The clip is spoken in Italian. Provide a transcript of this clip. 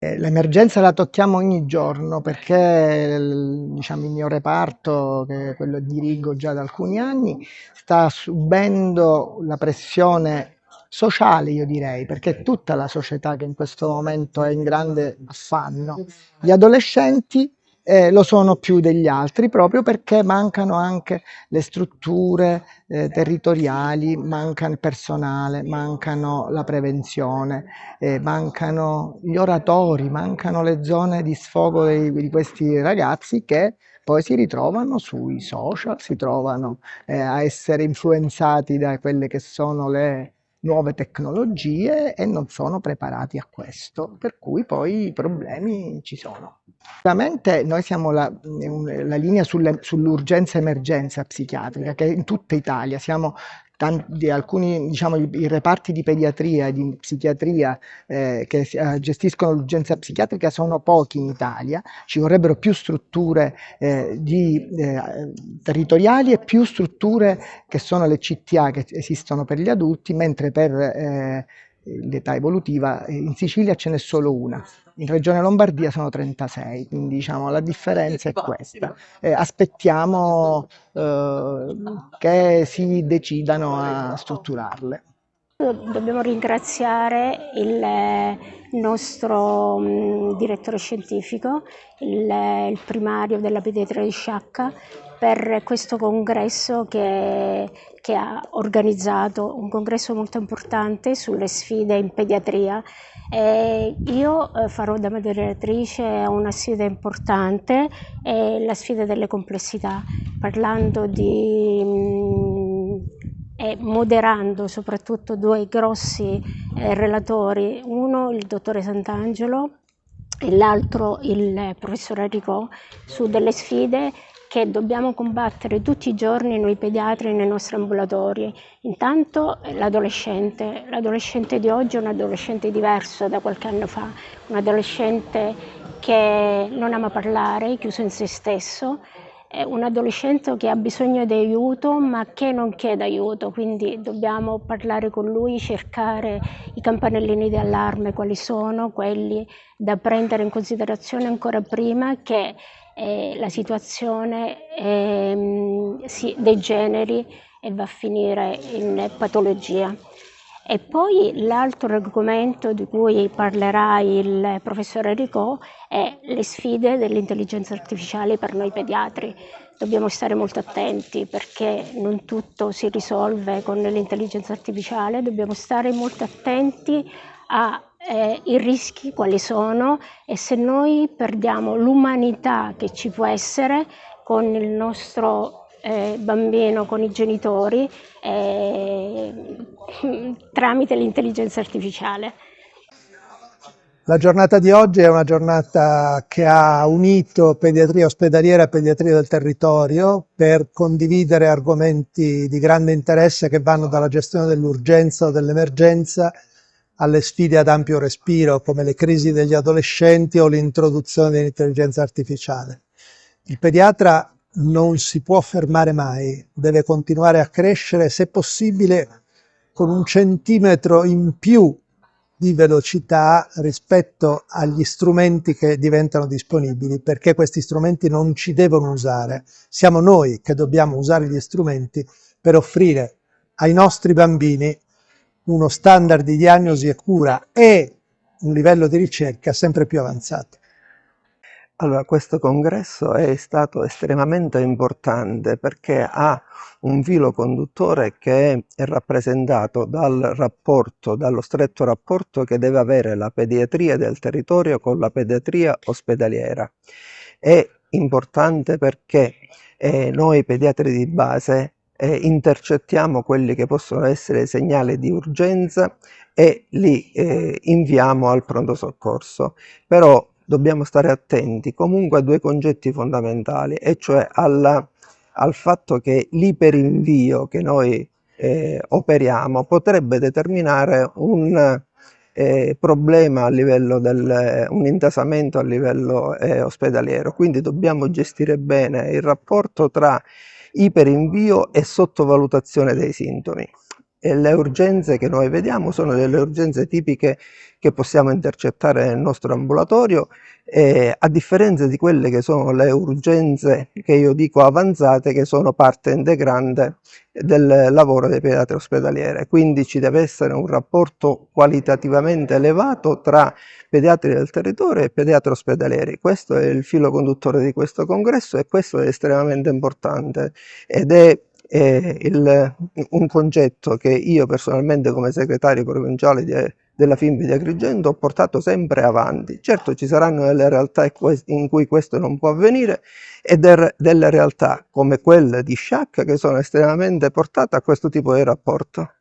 L'emergenza la tocchiamo ogni giorno perché diciamo, il mio reparto, che è quello che dirigo già da alcuni anni, sta subendo la pressione sociale, io direi, perché è tutta la società che in questo momento è in grande affanno. Gli adolescenti lo sono più degli altri proprio perché mancano anche le strutture territoriali, manca il personale, mancano la prevenzione, mancano gli oratori, mancano le zone di sfogo di questi ragazzi che poi si ritrovano sui social, si trovano a essere influenzati da quelle che sono le nuove tecnologie e non sono preparati a questo, per cui poi i problemi ci sono. Sicuramente noi siamo la linea sull'urgenza emergenza psichiatrica, che in tutta Italia siamo di alcuni, diciamo, i reparti di pediatria e di psichiatria che gestiscono l'urgenza psichiatrica sono pochi in Italia, ci vorrebbero più strutture territoriali e più strutture che sono le CTA che esistono per gli adulti, mentre per l'età evolutiva in Sicilia ce n'è solo una. In Regione Lombardia sono 36, quindi diciamo la differenza è questa. Aspettiamo che si decidano a strutturarle. Dobbiamo ringraziare il nostro direttore scientifico, il primario della pediatria di Sciacca, per questo congresso che ha organizzato, un congresso molto importante sulle sfide in pediatria. Io farò da moderatrice a una sfida importante, la sfida delle complessità, parlando e moderando soprattutto due grossi relatori, uno il dottore Sant'Angelo e l'altro il professor Enrico, su delle sfide che dobbiamo combattere tutti i giorni noi pediatri nei nostri ambulatori. Intanto l'adolescente di oggi è un adolescente diverso da qualche anno fa, un adolescente che non ama parlare, chiuso in se stesso, è un adolescente che ha bisogno di aiuto ma che non chiede aiuto, quindi dobbiamo parlare con lui, cercare i campanellini di allarme, quali sono quelli da prendere in considerazione ancora prima che la situazione si degeneri e va a finire in patologia. E poi l'altro argomento di cui parlerà il professor Enrico è le sfide dell'intelligenza artificiale per noi pediatri. Dobbiamo stare molto attenti perché non tutto si risolve con l'intelligenza artificiale, dobbiamo stare molto attenti ai rischi quali sono e se noi perdiamo l'umanità che ci può essere con il nostro bambino, con i genitori, tramite l'intelligenza artificiale. La giornata di oggi è una giornata che ha unito pediatria ospedaliera e pediatria del territorio per condividere argomenti di grande interesse che vanno dalla gestione dell'urgenza o dell'emergenza alle sfide ad ampio respiro come le crisi degli adolescenti o l'introduzione dell'intelligenza artificiale. Il pediatra non si può fermare mai, deve continuare a crescere, se possibile con 1 centimetro in più di velocità rispetto agli strumenti che diventano disponibili, perché questi strumenti non ci devono usare. Siamo noi che dobbiamo usare gli strumenti per offrire ai nostri bambini uno standard di diagnosi e cura e un livello di ricerca sempre più avanzato. Allora, questo congresso è stato estremamente importante perché ha un filo conduttore che è rappresentato dallo stretto rapporto che deve avere la pediatria del territorio con la pediatria ospedaliera. È importante perché noi pediatri di base intercettiamo quelli che possono essere segnali di urgenza e li inviamo al pronto soccorso. Però dobbiamo stare attenti comunque a due concetti fondamentali, e cioè al fatto che l'iperinvio che noi operiamo potrebbe determinare un problema a livello un intasamento a livello ospedaliero, quindi dobbiamo gestire bene il rapporto tra iperinvio e sottovalutazione dei sintomi. e le urgenze che noi vediamo sono delle urgenze tipiche che possiamo intercettare nel nostro ambulatorio, a differenza di quelle che sono le urgenze che io dico avanzate, che sono parte integrante del lavoro dei pediatri ospedalieri. Quindi ci deve essere un rapporto qualitativamente elevato tra pediatri del territorio e pediatri ospedalieri. Questo è il filo conduttore di questo congresso e questo è estremamente importante ed è un concetto che io personalmente come segretario provinciale della FIMP di Agrigento ho portato sempre avanti. Certo ci saranno delle realtà in cui questo non può avvenire e delle realtà come quelle di Sciacca che sono estremamente portate a questo tipo di rapporto.